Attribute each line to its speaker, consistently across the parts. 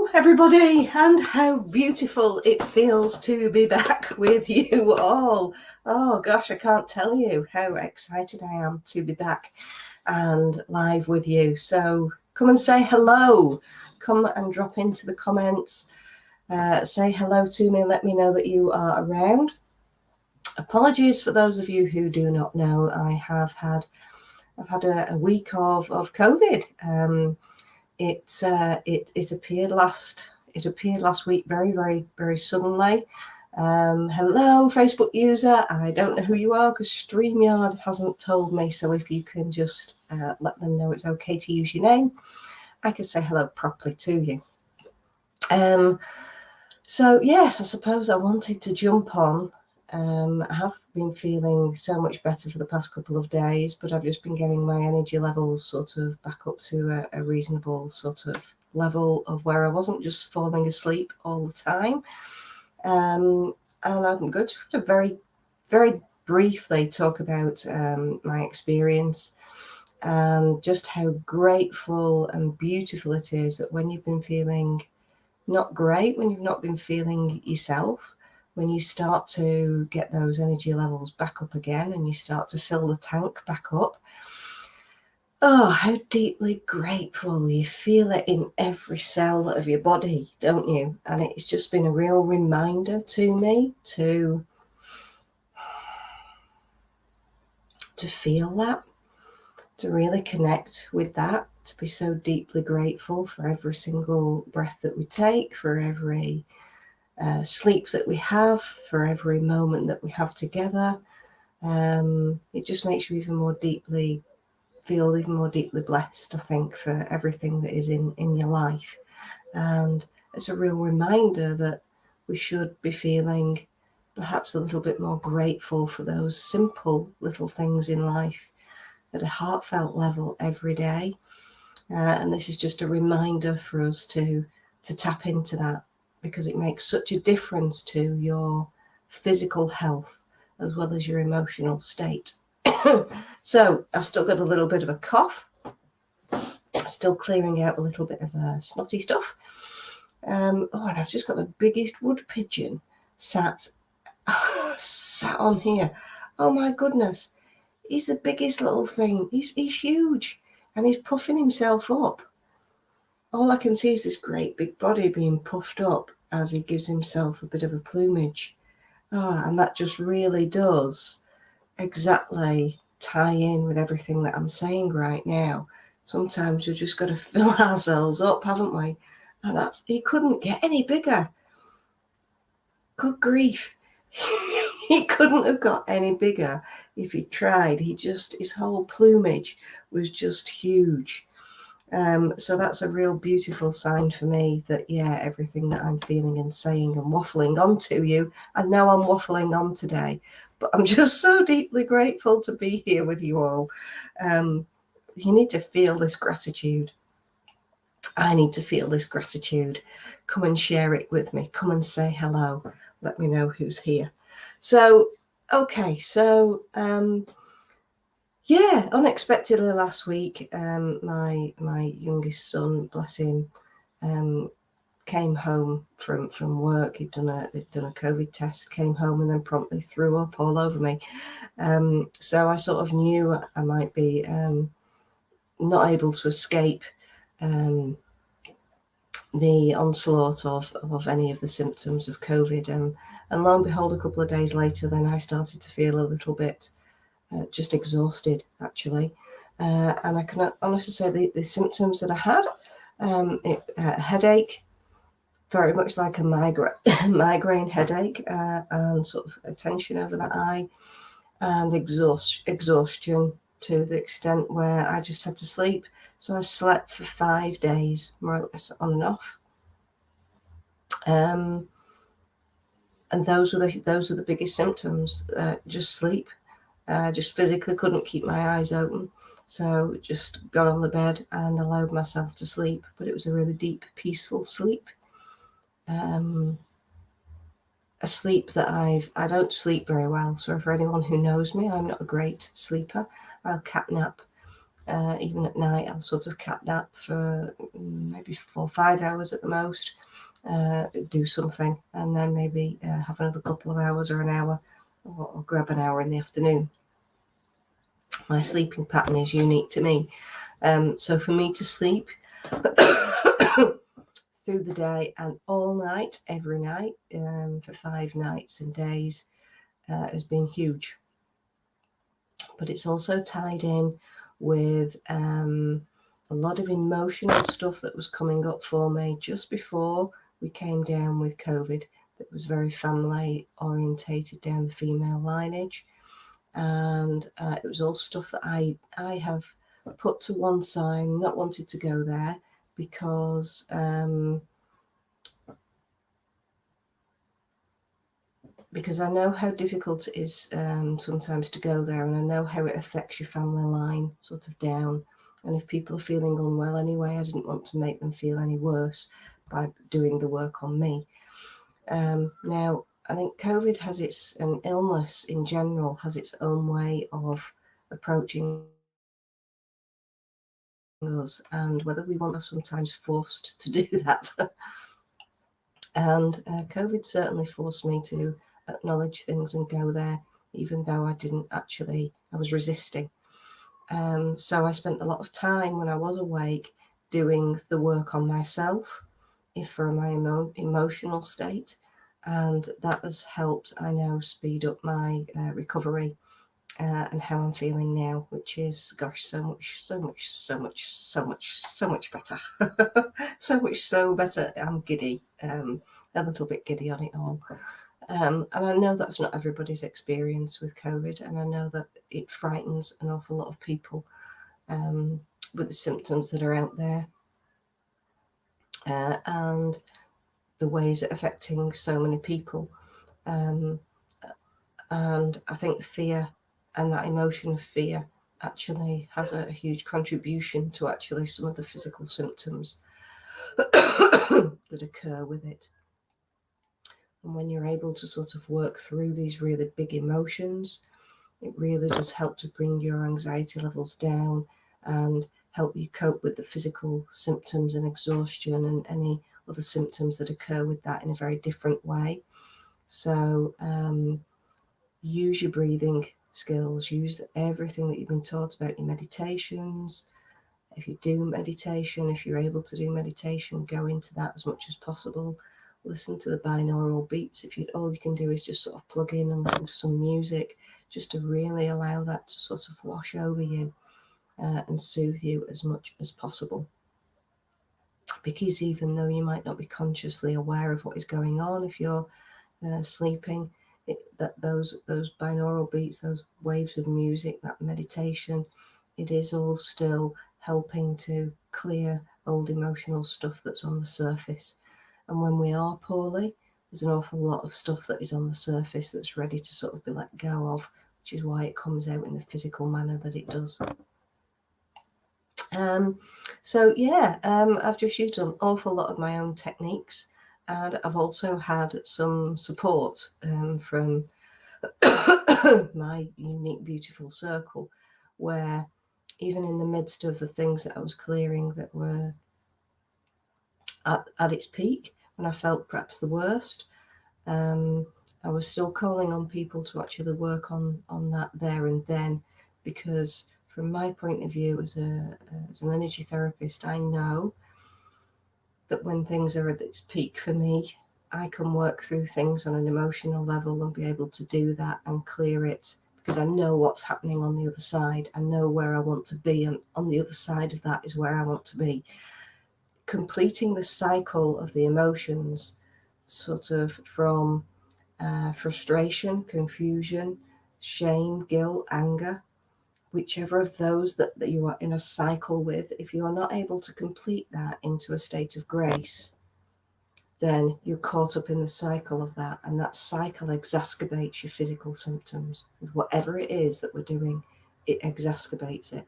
Speaker 1: Hello everybody, and how beautiful it feels to be back with you all. Oh gosh, I can't tell you how excited I am to be back and live with you. So come and say hello, come and drop into the comments, say hello to me and let me know that you are around. Apologies for those of you who do not know, I've had a week of COVID. It appeared last week very suddenly. Hello, Facebook user. I don't know who you are because StreamYard hasn't told me. So if you can just let them know it's okay to use your name, I can say hello properly to you. So yes, I suppose I wanted to jump on. I have been feeling so much better for the past couple of days, but I've just been getting my energy levels sort of back up to a reasonable sort of level of where I wasn't just falling asleep all the time. And I'm going to very briefly talk about my experience and just how grateful and beautiful it is that when you've been feeling not great, when you've not been feeling yourself, when you start to get those energy levels back up again and you start to fill the tank back up, oh, how deeply grateful you feel it in every cell of your body, don't you? And it's just been a real reminder to me to feel that, to really connect with that, to be so deeply grateful for every single breath that we take, for every sleep that we have, for every moment that we have together. It just makes you feel even more deeply blessed, I think, for everything that is in your life. And it's a real reminder that we should be feeling perhaps a little bit more grateful for those simple little things in life at a heartfelt level every day. And this is just a reminder for us to tap into that, because it makes such a difference to your physical health as well as your emotional state. So I've still got a little bit of a cough, still clearing out a little bit of snotty stuff. And I've just got the biggest wood pigeon sat on here. Oh my goodness, he's the biggest little thing. He's huge, and he's puffing himself up. All I can see is this great big body being puffed up as he gives himself a bit of a plumage. And that just really does exactly tie in with everything that I'm saying right now. Sometimes we've just got to fill ourselves up, haven't we? And he couldn't get any bigger. Good grief. He couldn't have got any bigger if he tried. His whole plumage was just huge. So that's a real beautiful sign for me that, everything that I'm feeling and saying and waffling on to you, I know I'm waffling on today, but I'm just so deeply grateful to be here with you all. You need to feel this gratitude. I need to feel this gratitude. Come and share it with me. Come and say hello. Let me know who's here. So, okay, so unexpectedly last week, my youngest son, bless him, came home from work. He'd done a COVID test, came home and then promptly threw up all over me. So I sort of knew I might be not able to escape the onslaught of any of the symptoms of COVID. And lo and behold, a couple of days later, then I started to feel a little bit just exhausted, actually. And I can honestly say the symptoms that I had, headache, very much like a migraine headache, and sort of a tension over the eye, and exhaustion to the extent where I just had to sleep. So I slept for 5 days, more or less on and off. And those are the biggest symptoms. Just sleep. Just physically couldn't keep my eyes open. So just got on the bed and allowed myself to sleep. But it was a really deep, peaceful sleep. A sleep that I don't sleep very well. So for anyone who knows me, I'm not a great sleeper. I'll catnap Even at night, I'll sort of cat nap for maybe 4 or 5 hours at the most, do something, and then maybe have another couple of hours or an hour, or grab an hour in the afternoon. My sleeping pattern is unique to me. So for me to sleep through the day and all night, every night, for 5 nights and days, has been huge. But it's also tied in with a lot of emotional stuff that was coming up for me just before we came down with COVID, that was very family orientated down the female lineage. And it was all stuff that I have put to one side, not wanted to go there, because I know how difficult it is sometimes to go there, and I know how it affects your family line sort of down. And if people are feeling unwell anyway, I didn't want to make them feel any worse by doing the work on me. Now, I think COVID has and illness in general has its own way of approaching us, and whether we want, are sometimes forced to do that. And COVID certainly forced me to acknowledge things and go there, even though I didn't actually, I was resisting. So I spent a lot of time when I was awake doing the work on myself, if for my emotional state, and that has helped, I know, speed up my recovery and how I'm feeling now, which is, gosh, so much better. so better. I'm giddy, a little bit giddy on it all. And I know that's not everybody's experience with COVID, and I know that it frightens an awful lot of people with the symptoms that are out there, and the ways it affecting so many people. And I think fear and that emotion of fear actually has a huge contribution to actually some of the physical symptoms that occur with it. And when you're able to sort of work through these really big emotions, it really does help to bring your anxiety levels down and help you cope with the physical symptoms and exhaustion and any other symptoms that occur with that in a very different way. So use your breathing skills, use everything that you've been taught about your meditations. If you do meditation, if you're able to do meditation, go into that as much as possible. Listen to the binaural beats. If all you can do is just sort of plug in and listen to some music, just to really allow that to sort of wash over you and soothe you as much as possible. Because even though you might not be consciously aware of what is going on, if you're sleeping, those binaural beats, those waves of music, that meditation, it is all still helping to clear old emotional stuff that's on the surface. And when we are poorly, there's an awful lot of stuff that is on the surface that's ready to sort of be let go of, which is why it comes out in the physical manner that it does. So yeah, I've just used an awful lot of my own techniques, and I've also had some support from my unique, beautiful circle, where even in the midst of the things that I was clearing that were at its peak, when I felt perhaps the worst, I was still calling on people to actually work on that there and then, because from my point of view as an energy therapist, I know that when things are at its peak for me, I can work through things on an emotional level and be able to do that and clear it, because I know what's happening on the other side. I know where I want to be, and on the other side of that is where I want to be. Completing the cycle of the emotions, sort of from frustration, confusion, shame, guilt, anger, whichever of those that you are in a cycle with, if you are not able to complete that into a state of grace, then you're caught up in the cycle of that, and that cycle exacerbates your physical symptoms. With whatever it is that we're doing, it exacerbates it.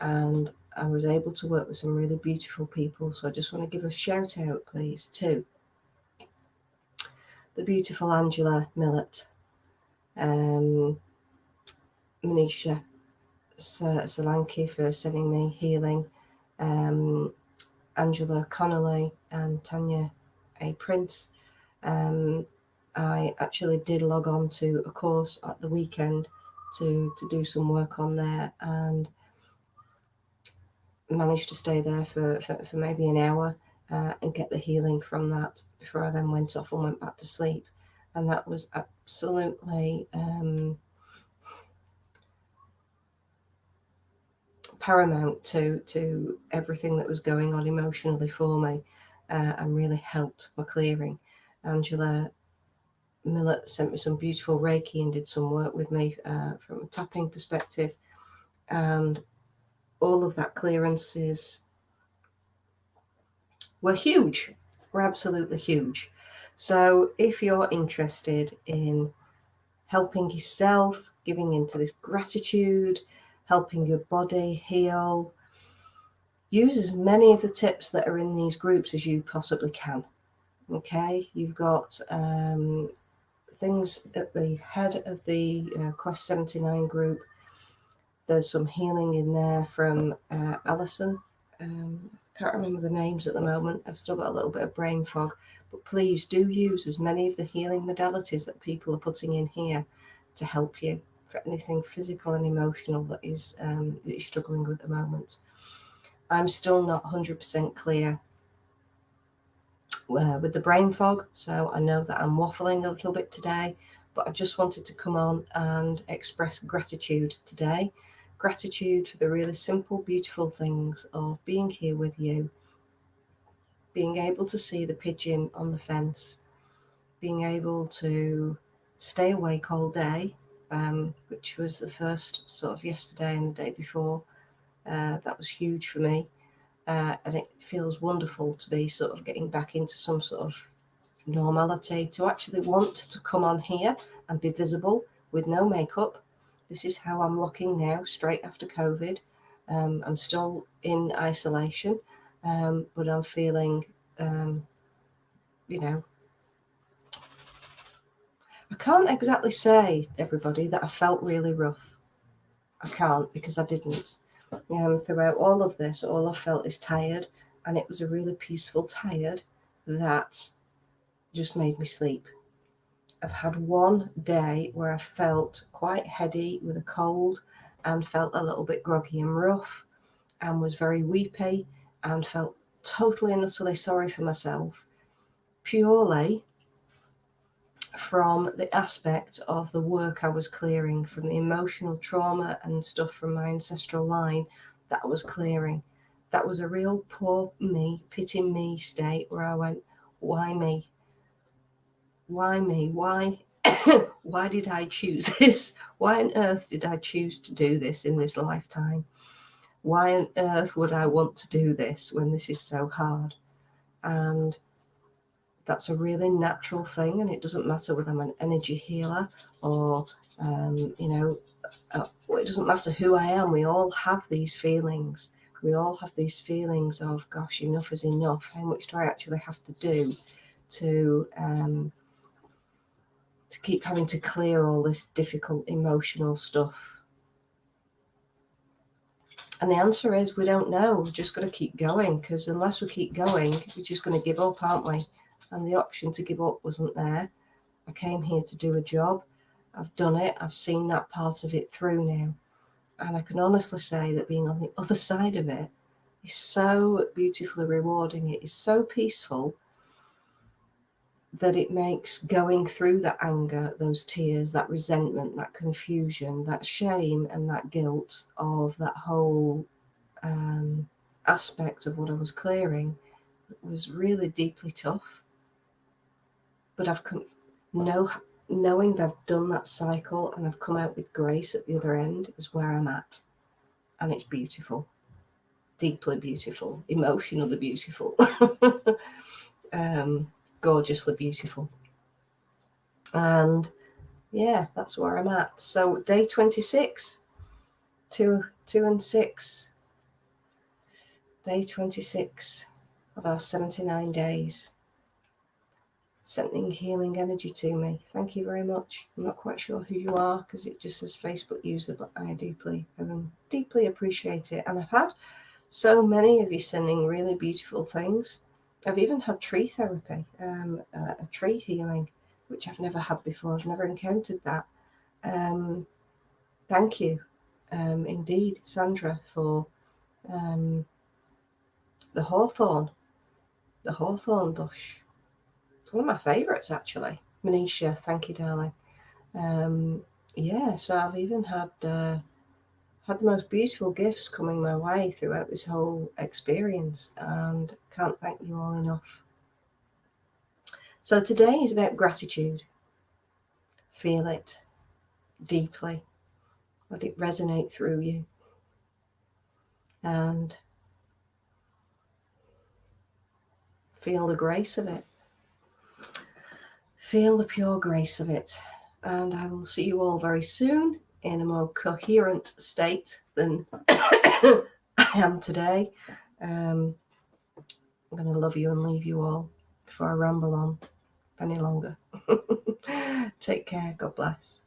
Speaker 1: And I was able to work with some really beautiful people, so I just want to give a shout out, please, to the beautiful Angela Millett, Manisha, Solanke for sending me healing, Angela Connolly and Tanya A. Prince. I actually did log on to a course at the weekend to do some work on there, and managed to stay there for maybe an hour and get the healing from that before I then went off and went back to sleep. And that was absolutely paramount to everything that was going on emotionally for me, and really helped my clearing. Angela Millett sent me some beautiful Reiki and did some work with me from a tapping perspective, and all of that clearances were huge, were absolutely huge. So if you're interested in helping yourself, giving into this gratitude, helping your body heal, use as many of the tips that are in these groups as you possibly can. Okay, you've got things at the head of the Quest 79 group. There's some healing in there from Alison. Can't remember the names at the moment. I've still got a little bit of brain fog. But please do use as many of the healing modalities that people are putting in here to help you for anything physical and emotional that is that you're struggling with at the moment. I'm still not 100% clear with the brain fog, so I know that I'm waffling a little bit today, but I just wanted to come on and express gratitude today. Gratitude for the really simple, beautiful things of being here with you, being able to see the pigeon on the fence, being able to stay awake all day, which was the first sort of yesterday and the day before. That was huge for me. And it feels wonderful to be sort of getting back into some sort of normality, to actually want to come on here and be visible with no makeup. This is how I'm looking now, straight after COVID. I'm still in isolation, but I'm feeling, you know, I can't exactly say, everybody, that I felt really rough. I can't, because I didn't. Throughout all of this, all I felt is tired, and it was a really peaceful tired that just made me sleep. I've had one day where I felt quite heady with a cold and felt a little bit groggy and rough and was very weepy and felt totally and utterly sorry for myself, purely from the aspect of the work I was clearing, from the emotional trauma and stuff from my ancestral line that I was clearing. That was a real poor me, pity me state where I went, why me? Why me? Why? Why did I choose this? Why on earth did I choose to do this in this lifetime? Why on earth would I want to do this when this is so hard? And that's a really natural thing, and it doesn't matter whether I'm an energy healer or, it doesn't matter who I am. We all have these feelings. We all have these feelings of, gosh, enough is enough. How much do I actually have to do to keep having to clear all this difficult emotional stuff? And the answer is we don't know. We've just got to keep going, because unless we keep going, we're just going to give up, aren't we? And the option to give up wasn't there. I came here to do a job. I've done it. I've seen that part of it through now. And I can honestly say that being on the other side of it is so beautifully rewarding. It is so peaceful that it makes going through that anger, those tears, that resentment, that confusion, that shame and that guilt of that whole aspect of what I was clearing was really deeply tough. But I've come, knowing that I've done that cycle and I've come out with grace at the other end is where I'm at. And it's beautiful, deeply beautiful, emotionally beautiful, gorgeously beautiful. And yeah, that's where I'm at. So day 26, 2 and 6, day 26 of our 79 days. sending healing energy to me. Thank you very much. I'm not quite sure who you are because it just says Facebook user, but I deeply appreciate it. And I've had so many of you sending really beautiful things. I've even had tree therapy, a tree healing, which I've never had before. I've never encountered that. Thank you, indeed, Sandra, for the hawthorn bush. It's one of my favourites, actually. Manisha, thank you, darling. Yeah, so I've even had the most beautiful gifts coming my way throughout this whole experience, and can't thank you all enough. So today is about gratitude. Feel it deeply. Let it resonate through you. And feel the grace of it. Feel the pure grace of it. And I will see you all very soon in a more coherent state than I am today. I'm going to love you and leave you all before I ramble on any longer. Take care. God bless.